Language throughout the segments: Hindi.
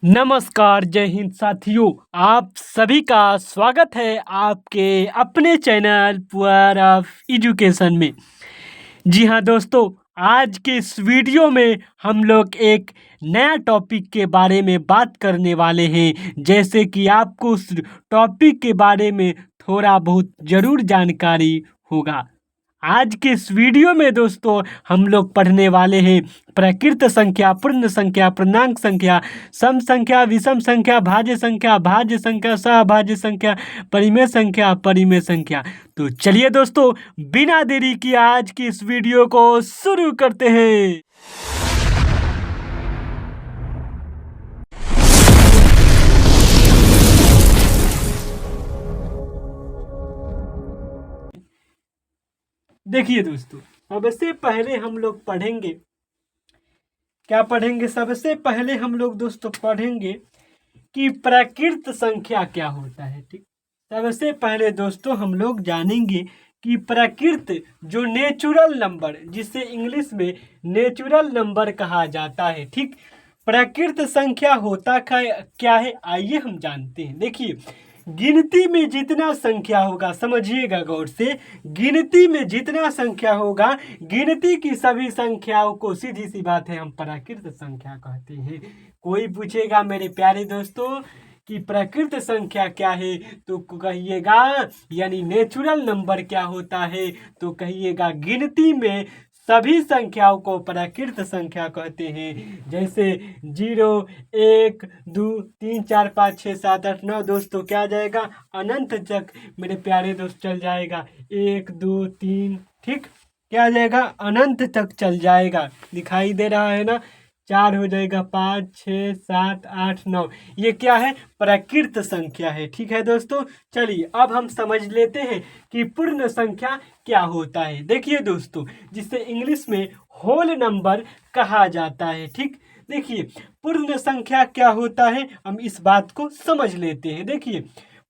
नमस्कार, जय हिंद साथियों। आप सभी का स्वागत है आपके अपने चैनल पुअर ऑफ एजुकेशन में। जी हाँ दोस्तों, आज के इस वीडियो में हम लोग एक नया टॉपिक के बारे में बात करने वाले हैं। जैसे कि आपको उस टॉपिक के बारे में थोड़ा बहुत ज़रूर जानकारी होगा। आज के इस वीडियो में दोस्तों हम लोग पढ़ने वाले हैं प्रकृत संख्या, पूर्ण संख्या, पूर्णांक संख्या, सम संख्या, विषम संख्या, भाज्य संख्या, सहभाज्य संख्या, परिमेय संख्या, परिमेय संख्या। तो चलिए दोस्तों, बिना देरी किए आज की इस वीडियो को शुरू करते हैं। देखिए दोस्तों, सबसे पहले हम लोग पढ़ेंगे, क्या पढ़ेंगे? सबसे पहले हम लोग दोस्तों पढ़ेंगे कि प्राकृत संख्या क्या होता है। ठीक, सबसे पहले दोस्तों हम लोग जानेंगे कि प्राकृत जो नेचुरल नंबर, जिसे इंग्लिश में नेचुरल नंबर कहा जाता है, ठीक, प्राकृत संख्या होता क्या है, आइए हम जानते हैं। देखिए, गिनती में जितना संख्या होगा, समझिएगा गौर से, गिनती में जितना संख्या होगा, गिनती की सभी संख्याओं को सीधी सी बात है हम प्राकृत संख्या कहते हैं। कोई पूछेगा मेरे प्यारे दोस्तों कि प्राकृत संख्या क्या है, तो कहिएगा यानी नेचुरल नंबर क्या होता है, तो कहिएगा गिनती में सभी संख्याओं को प्राकृत संख्या कहते हैं। जैसे 0, 1, 2, 3, 4, 5, 6, 7, 8, 9 दोस्तों क्या आ जाएगा, अनंत तक मेरे प्यारे दोस्त चल जाएगा। 1, 2, 3, ठीक, क्या आ जाएगा, अनंत तक चल जाएगा। दिखाई दे रहा है ना, 4 हो जाएगा, 5, 6, 7, 8, 9, ये क्या है, प्राकृत संख्या है। ठीक है दोस्तों, चलिए अब हम समझ लेते हैं कि पूर्ण संख्या क्या होता है। देखिए दोस्तों, जिसे इंग्लिश में होल नंबर कहा जाता है। ठीक, देखिए पूर्ण संख्या क्या होता है, हम इस बात को समझ लेते हैं। देखिए,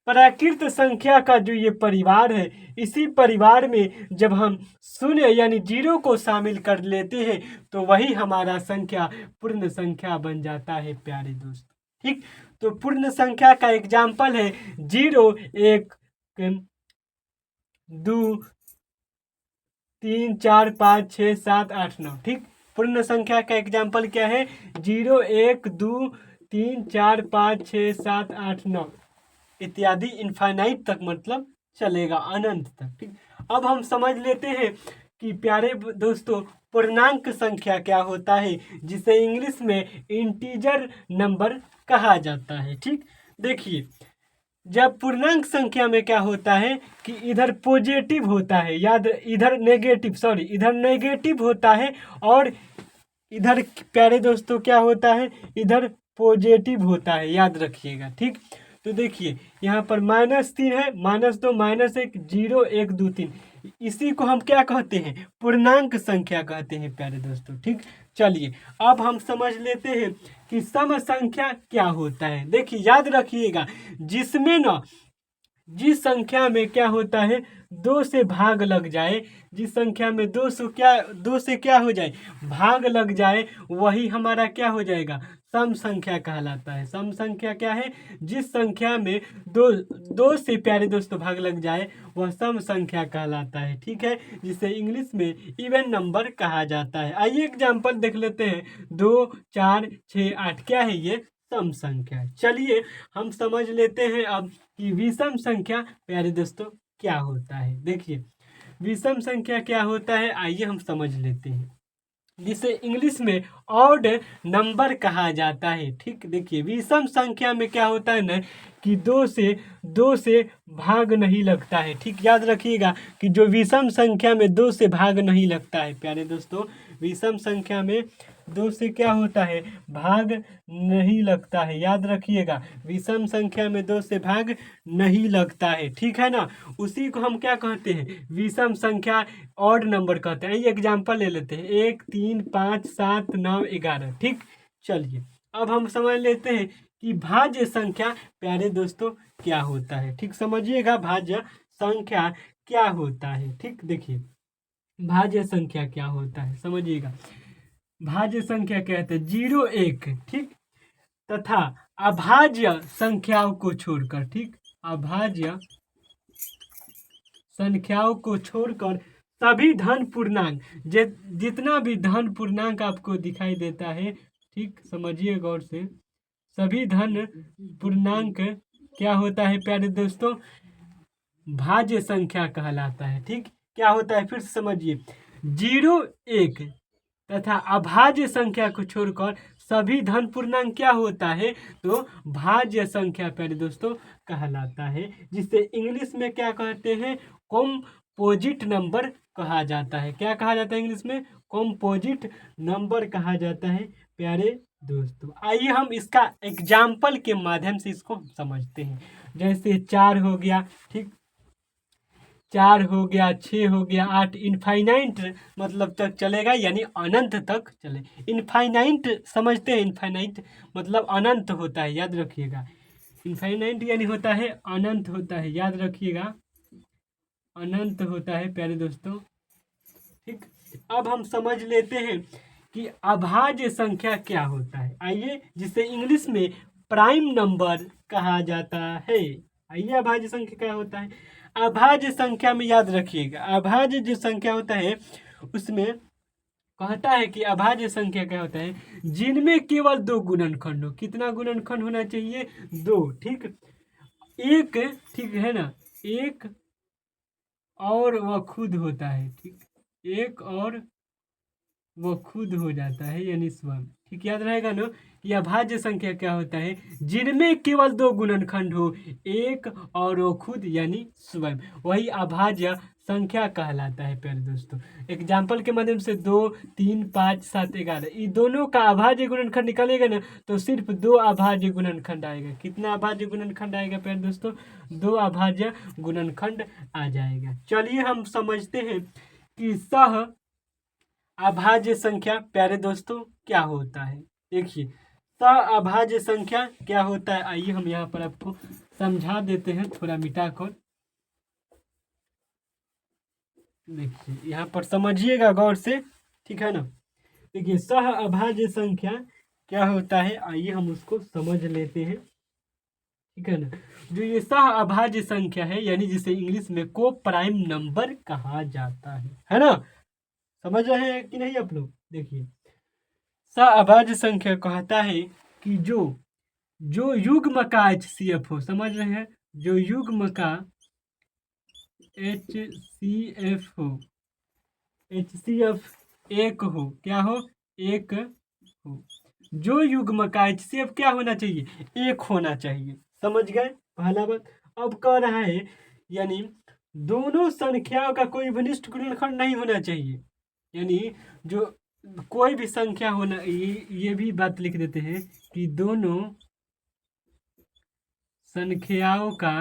प्राकृत संख्या का जो ये परिवार है, इसी परिवार में जब हम शून्य यानी 0 को शामिल कर लेते हैं तो वही हमारा संख्या पूर्ण संख्या बन जाता है प्यारे दोस्त। ठीक, तो पूर्ण संख्या का एग्जाम्पल है 0, 1, 2, 3, 4, 5, 6, 7, 8, 9। ठीक, पूर्ण संख्या का एग्जाम्पल क्या है, 0, 1, 2, 3, 4, 5, 6, 7, 8, 9 इत्यादि इनफाइनाइट तक, मतलब चलेगा अनंत तक। ठीक, अब हम समझ लेते हैं कि प्यारे दोस्तों पूर्णांक संख्या क्या होता है, जिसे इंग्लिश में इंटीजर नंबर कहा जाता है। ठीक, देखिए जब पूर्णांक संख्या में क्या होता है कि इधर पॉजिटिव होता है, इधर नेगेटिव होता है, और इधर प्यारे दोस्तों क्या होता है, इधर पॉजिटिव होता है, याद रखिएगा। ठीक, तो देखिए यहाँ पर -3 है, -2, -1, 0, 1, 2, 3, इसी को हम क्या कहते हैं, पूर्णांक संख्या कहते हैं प्यारे दोस्तों। ठीक, चलिए अब हम समझ लेते हैं कि सम संख्या क्या होता है। देखिए याद रखिएगा, जिसमें ना जिस संख्या में क्या होता है, 2 से भाग लग जाए, जिस संख्या में 2 से क्या हो जाए, भाग लग जाए, वही हमारा क्या हो जाएगा, सम संख्या कहलाता है। सम संख्या क्या है, जिस संख्या में दो से प्यारे दोस्तों भाग लग जाए वह सम संख्या कहलाता है। ठीक है, जिसे इंग्लिश में इवन नंबर कहा जाता है। आइए एग्जाम्पल देख लेते हैं, 2, 4, 6, 8 क्या है, ये सम संख्या है। चलिए हम समझ लेते हैं अब कि विषम संख्या प्यारे दोस्तों क्या होता है। देखिए विषम संख्या क्या होता है, आइए हम समझ लेते हैं, जिसे इंग्लिश में ऑड नंबर कहा जाता है। ठीक, देखिए विषम संख्या में क्या होता है ना कि 2 से भाग नहीं लगता है। ठीक, याद रखिएगा कि जो विषम संख्या में 2 से भाग नहीं लगता है प्यारे दोस्तों, विषम संख्या में 2 से क्या होता है, भाग नहीं लगता है। याद रखिएगा, विषम संख्या में 2 से भाग नहीं लगता है। ठीक है ना, उसी को हम क्या कहते हैं, विषम संख्या ऑड नंबर कहते हैं। ये एग्जाम्पल ले लेते हैं, 1, 3, 5, 7, 9, 11। ठीक, चलिए अब हम समझ लेते हैं कि भाज्य संख्या प्यारे दोस्तों क्या होता है। ठीक, समझिएगा भाज्य संख्या क्या होता है। ठीक, देखिए भाज्य संख्या क्या होता है, समझिएगा। भाज्य संख्या क्या होता है, 0, 1, ठीक, तथा अभाज्य संख्याओं को छोड़कर, ठीक, अभाज्य संख्याओं को छोड़कर सभी धन पूर्णांक, जितना भी धन पूर्णांक आपको दिखाई देता है, ठीक, समझिए गौर से, सभी धन पूर्णांक क्या होता है प्यारे दोस्तों, भाज्य संख्या कहलाता है। ठीक, क्या होता है फिर से समझिए, 0 1 तथा अभाज्य संख्या को छोड़कर सभी धन पूर्णांक क्या होता है, तो भाज्य संख्या प्यारे दोस्तों कहलाता है, जिसे इंग्लिश में क्या कहते हैं, कॉम्पोजिट नंबर कहा जाता है। क्या कहा जाता है इंग्लिश में, कॉम्पोजिट नंबर कहा जाता है प्यारे दोस्तों। आइए हम इसका एग्जाम्पल के माध्यम से इसको समझते हैं। जैसे 4 हो गया, ठीक, 4 हो गया, 6 हो गया, 8, इनफाइनाइट मतलब तक चलेगा, यानी अनंत तक चले। इनफाइनाइट समझते हैं, इनफाइनाइट मतलब अनंत होता है, याद रखिएगा। इनफाइनाइट यानी होता है अनंत होता है, याद रखिएगा, अनंत होता है प्यारे दोस्तों। ठीक, अब हम समझ लेते हैं कि अभाज्य संख्या क्या होता है। आइए, जिसे इंग्लिश में प्राइम नंबर कहा जाता है। आइए, अभाज्य संख्या क्या होता है। अभाज्य संख्या में याद रखिएगा, अभाज्य जो संख्या होता है उसमें कहता है कि अभाज्य संख्या क्या होता है, जिनमें केवल 2 गुणनखंड हो। कितना गुणनखंड होना चाहिए, 2, ठीक, एक, ठीक है ना, एक और वह खुद होता है, ठीक, एक और वो खुद हो जाता है, यानी स्वयं। ठीक, याद रहेगा ना, यह अभाज्य संख्या क्या होता है, जिनमें केवल 2 गुणनखंड हो, एक और वो खुद यानी स्वयं, वही अभाज्य संख्या कहलाता है प्यारे दोस्तों। एग्जाम्पल के माध्यम से 2 3 5 7 11 ये दोनों का अभाज्य गुणनखंड निकालेगा ना, तो सिर्फ 2 अभाज्य गुणनखंड आएगा। कितना अभाज्य गुणनखंड आएगा प्यारे दोस्तों, 2 अभाज्य गुणनखंड आ जाएगा। चलिए हम समझते हैं कि सह अभाज्य संख्या प्यारे दोस्तों क्या होता है। देखिए, अभाज्य संख्या क्या होता है, आइए हम यहाँ पर आपको समझा देते हैं थोड़ा मिटा कर। देखिए, यहाँ पर समझिएगा गौर से, ठीक है ना। देखिए, सह अभाज्य संख्या क्या होता है, आइए हम उसको समझ लेते हैं, ठीक है ना। जो ये सह अभाज्य संख्या है, यानी जिसे इंग्लिश में को प्राइम नंबर कहा जाता है ना। समझ रहे हैं कि नहीं आप लोग। देखिए, अभाज्य संख्या कहता है कि जो युग्म का HCF हो, समझ रहे हैं, जो युग्म का HCF हो, HCF एक हो, क्या हो, एक हो। जो युग्म का HCF क्या होना चाहिए, एक होना चाहिए। समझ गए पहला बात। अब कह रहा है यानी दोनों संख्याओं का कोई घनिष्ठ गुणनखंड नहीं होना चाहिए, यानी जो कोई भी संख्या होना, ये भी बात लिख देते हैं कि दोनों संख्याओं का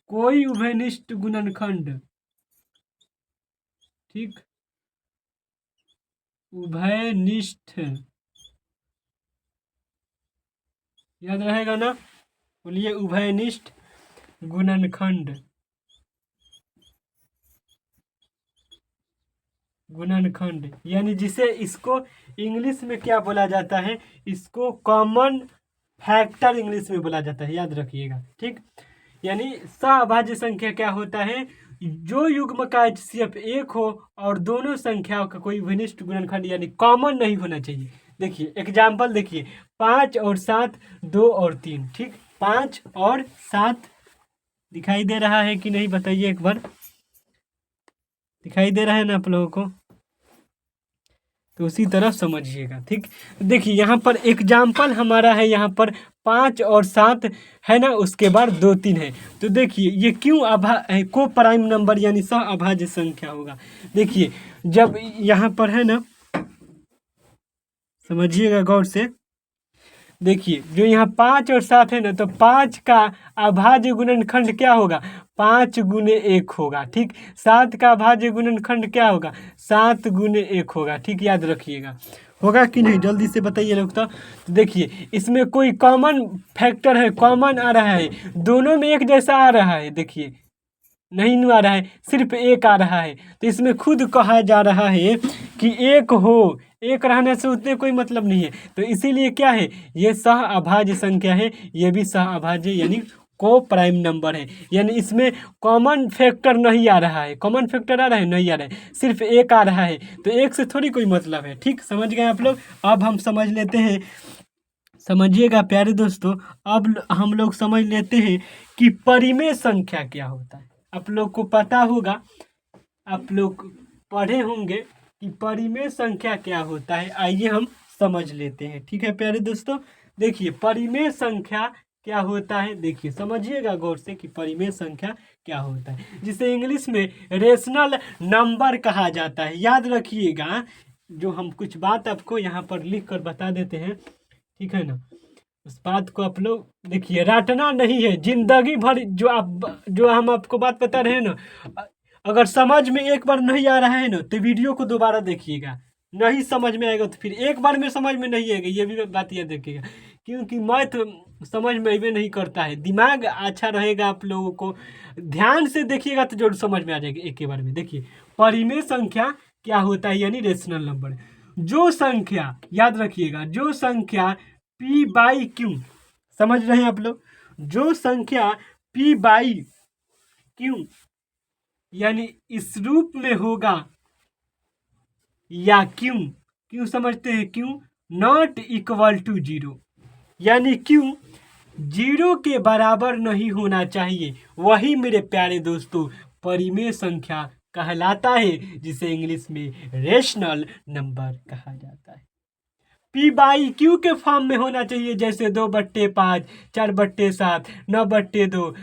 कोई उभयनिष्ठ गुणनखंड, ठीक, उभयनिष्ठ, याद रहेगा ना, बोलिए, उभयनिष्ठ गुणनखंड, गुणनखंड यानी जिसे इसको इंग्लिश में क्या बोला जाता है, इसको कॉमन फैक्टर इंग्लिश में बोला जाता है, याद रखिएगा। ठीक, यानी सहअभाज्य संख्या क्या होता है, जो युग्म का HCF एक हो और दोनों संख्याओं का कोई घनिष्ठ गुणनखंड यानी कॉमन नहीं होना चाहिए। देखिए एग्जाम्पल, देखिए 5 और 7, 2 और 3, ठीक, 5 और 7 दिखाई दे रहा है कि नहीं, बताइए एक बार। दिखाई दे रहा है ना आप लोगों को, तो उसी तरह समझिएगा। ठीक, देखिए यहाँ पर एग्जाम्पल हमारा है, यहाँ पर 5 और 7 है ना, उसके बाद 2 3 है। तो देखिए ये क्यों को प्राइम नंबर यानी सहअभाज्य संख्या होगा। देखिए जब यहाँ पर है ना, समझिएगा गौर से, देखिए जो यहाँ 5 और 7 है ना, तो 5 का अभाज्य गुणनखंड क्या होगा, 5 गुने 1 होगा। ठीक, 7 का अभाज्य गुणनखंड क्या होगा, 7 गुने 1 होगा। ठीक, याद रखिएगा, होगा कि नहीं, जल्दी से बताइए लोग। तो देखिए इसमें कोई कॉमन फैक्टर है, कॉमन आ रहा है, दोनों में एक जैसा आ रहा है। देखिए नहीं आ रहा है, सिर्फ एक आ रहा है, तो इसमें खुद कहा जा रहा है कि एक हो, एक रहने से उतने कोई मतलब नहीं है। तो इसीलिए क्या है, ये सह अभाज्य संख्या है, ये भी सह अभाज्य यानी को प्राइम नंबर है। यानी इसमें कॉमन फैक्टर नहीं आ रहा है, कॉमन फैक्टर आ रहा है नहीं आ रहा है, सिर्फ एक आ रहा है। तो एक से थोड़ी कोई मतलब है। ठीक, समझ गए आप लोग। अब हम समझ लेते हैं, समझिएगा प्यारे दोस्तों, अब हम लोग समझ लेते हैं कि परिमेय संख्या क्या होता है। आप लोग को पता होगा, आप लोग पढ़े होंगे कि परिमेय संख्या क्या होता है। आइए हम समझ लेते हैं। ठीक है प्यारे दोस्तों, देखिए परिमेय संख्या क्या होता है, देखिए समझिएगा गौर से कि परिमेय संख्या क्या होता है, जिसे इंग्लिश में रेशनल नंबर कहा जाता है। याद रखिएगा, जो हम कुछ बात आपको यहाँ पर लिख कर बता देते हैं, ठीक है ना, उस बात को आप लोग देखिए, रटना नहीं है जिंदगी भर। जो हम आपको बात बता रहे हैं ना, अगर समझ में एक बार नहीं आ रहा है ना तो वीडियो को दोबारा देखिएगा, नहीं समझ में आएगा तो फिर एक बार में समझ में नहीं आएगा, ये भी बात याद रखिएगा। क्योंकि मैथ समझ में अबे नहीं करता है, दिमाग अच्छा रहेगा आप लोगों को, ध्यान से देखिएगा तो जरूर समझ में आ जाएगा एक के बार में। देखिए परिमेय संख्या क्या होता है, यानी रेशनल नंबर। जो संख्या, याद रखिएगा, जो संख्या पी बाई क्यू, समझ रहे हैं आप लोग, जो संख्या पी बाई क्यू यानी इस रूप में होगा, या क्यू, क्यू समझते हैं, Q not equal to zero, यानी क्यू जीरो के बराबर नहीं होना चाहिए, वही मेरे प्यारे दोस्तों परिमेय संख्या कहलाता है, जिसे इंग्लिश में रेशनल नंबर कहा जाता है। पी बाई क्यू के फॉर्म में होना चाहिए, जैसे 2/5, 4/7, 9/2,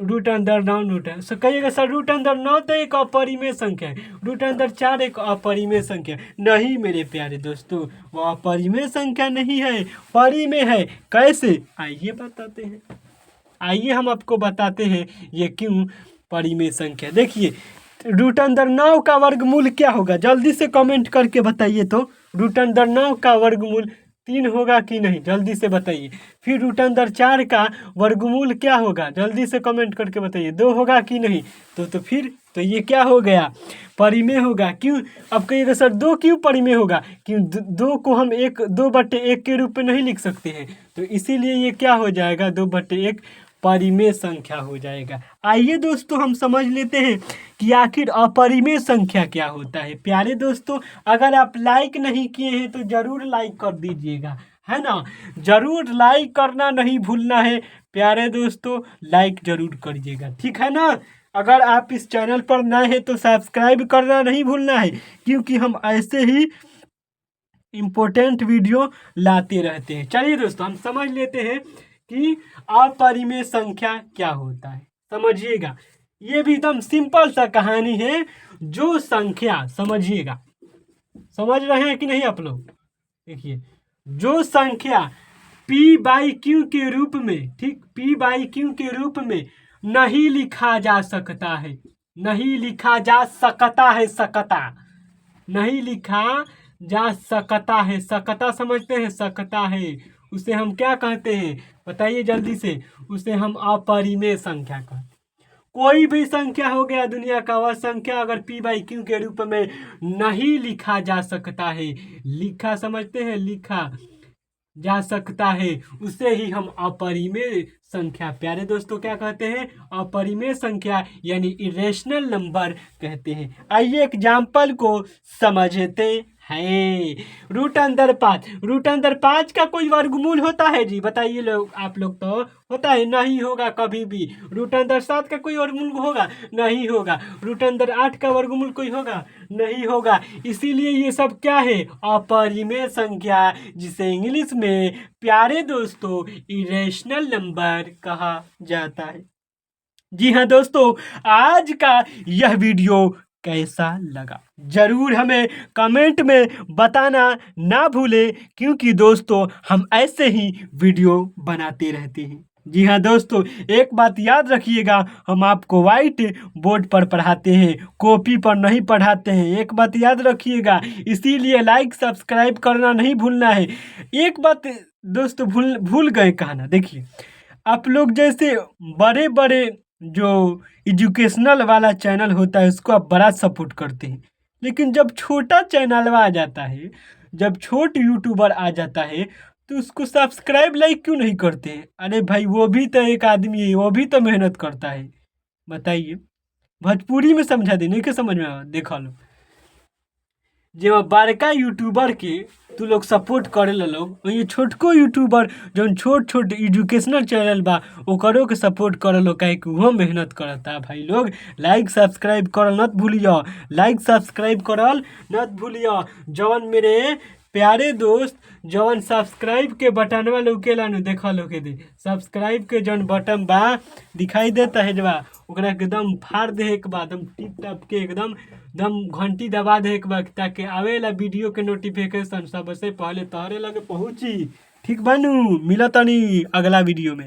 रूट अंदर 9 रूट। कहिएगा सर रूट अंदर 9 तो एक अपरिमेय संख्या है, रूट अंदर 4 एक अपरिमेय संख्या नहीं मेरे प्यारे दोस्तों, वो अपरिमेय संख्या नहीं है, परिमेय है। कैसे, आइए बताते हैं, आइए हम आपको बताते हैं ये क्यों परिमेय संख्या। देखिए रूट अंदर 9 का वर्गमूल क्या होगा, जल्दी से कमेंट करके बताइए तो। रूट अंदर 9 का वर्गमूल 3 होगा कि नहीं, जल्दी से बताइए। फिर रूट अंदर 4 का वर्गमूल क्या होगा, जल्दी से कमेंट करके बताइए, 2 होगा कि नहीं। तो फिर तो ये क्या हो गया, परिमेय होगा। क्यों, अब कहिएगा सर 2 क्यों परिमेय होगा, क्यों 2 को हम 2/1 के रूप में नहीं लिख सकते हैं, तो इसीलिए ये क्या हो जाएगा, 2/1 परिमेय संख्या हो जाएगा। आइए दोस्तों हम समझ लेते हैं कि आखिर अपरिमेय संख्या क्या होता है। प्यारे दोस्तों, अगर आप लाइक नहीं किए हैं तो जरूर लाइक कर दीजिएगा, है ना, जरूर लाइक करना नहीं भूलना है प्यारे दोस्तों, लाइक जरूर करिएगा, ठीक है ना। अगर आप इस चैनल पर नए हैं तो सब्सक्राइब करना नहीं भूलना है, क्योंकि हम ऐसे ही इम्पोर्टेंट वीडियो लाते रहते हैं। चलिए दोस्तों हम समझ लेते हैं कि अपरिमेय संख्या क्या होता है। समझिएगा, ये भी एकदम सिंपल सा कहानी है। जो संख्या, समझिएगा, समझ रहे हैं कि नहीं आप लोग, देखिए जो संख्या p बाई क्यू के रूप में, ठीक, p बाई क्यू के रूप में नहीं लिखा जा सकता है, नहीं लिखा जा सकता है, सकता नहीं लिखा जा सकता है, सकता समझते हैं, सकता है, उसे हम क्या कहते हैं बताइए जल्दी से, उसे हम अपरिमेय संख्या कहते हैं। कोई भी संख्या हो गया दुनिया का, वह संख्या अगर p बाई क्यू के रूप में नहीं लिखा जा सकता है, लिखा समझते हैं, लिखा जा सकता है, उसे ही हम अपरिमेय संख्या, प्यारे दोस्तों क्या कहते हैं, अपरिमेय संख्या यानी इरेशनल नंबर कहते हैं। आइए एग्जाम्पल को समझते हैं। रूट अंदर 5, रूट अंदर 5 का कोई वर्गमूल होता है जी, बताइए लोग, आप लोग तो होता है, नहीं होगा कभी भी। रूट अंदर 7 का कोई वर्गमूल होगा, नहीं होगा। रूट अंदर 8 का वर्गमूल कोई होगा, नहीं होगा। इसीलिए ये सब क्या है, अपरिमेय संख्या, जिसे इंग्लिश में प्यारे दोस्तों इरेशनल नंबर कहा जाता है। जी हाँ दोस्तों, आज का यह वीडियो कैसा लगा जरूर हमें कमेंट में बताना ना भूले, क्योंकि दोस्तों हम ऐसे ही वीडियो बनाते रहते हैं। जी हाँ दोस्तों, एक बात याद रखिएगा, हम आपको व्हाइट बोर्ड पर पढ़ाते हैं, कॉपी पर नहीं पढ़ाते हैं, एक बात याद रखिएगा। इसीलिए लाइक सब्सक्राइब करना नहीं भूलना है। एक बात दोस्तों भूल गए कहना, देखिए आप लोग जैसे बड़े बड़े जो एजुकेशनल वाला चैनल होता है उसको आप बड़ा सपोर्ट करते हैं, लेकिन जब छोटा चैनल आ जाता है जब छोट यूट्यूबर आ जाता है तो उसको सब्सक्राइब लाइक क्यों नहीं करते हैं? अरे भाई वो भी तो एक आदमी है, वो भी तो मेहनत करता है। बताइए, भोजपुरी में समझा दी नहीं के समझ में देखा लो। जो बड़का यूट्यूबर के तू लोग सपोर्ट करेला लोग, ये छोटको यूट्यूबर जौन छोट छोट एजुकेशनल चैनल बा ओकरो के सपोर्ट करलो, काहे कि वो मेहनत करता। भाई लोग लाइक सब्सक्राइब करल नत भूलियो, लाइक सब्सक्राइब करल नत भूलियो। जौन मेरे प्यारे दोस्त जौन सब्सक्राइब के बटनवा लौकेला नु देखा लो के दे, सब्सक्राइब के जौन बटन बा दिखाई देता है जवा, ओकरा के एकदम फाड़ दे एक बार, एकदम टिप टप के एकदम दम घंटी दबा दे एक बार, ताकि आवेला वीडियो के नोटिफिकेशन सबसे पहले तोहरे लगे पहुंची। ठीक बानू, मिलत तनी अगला वीडियो में।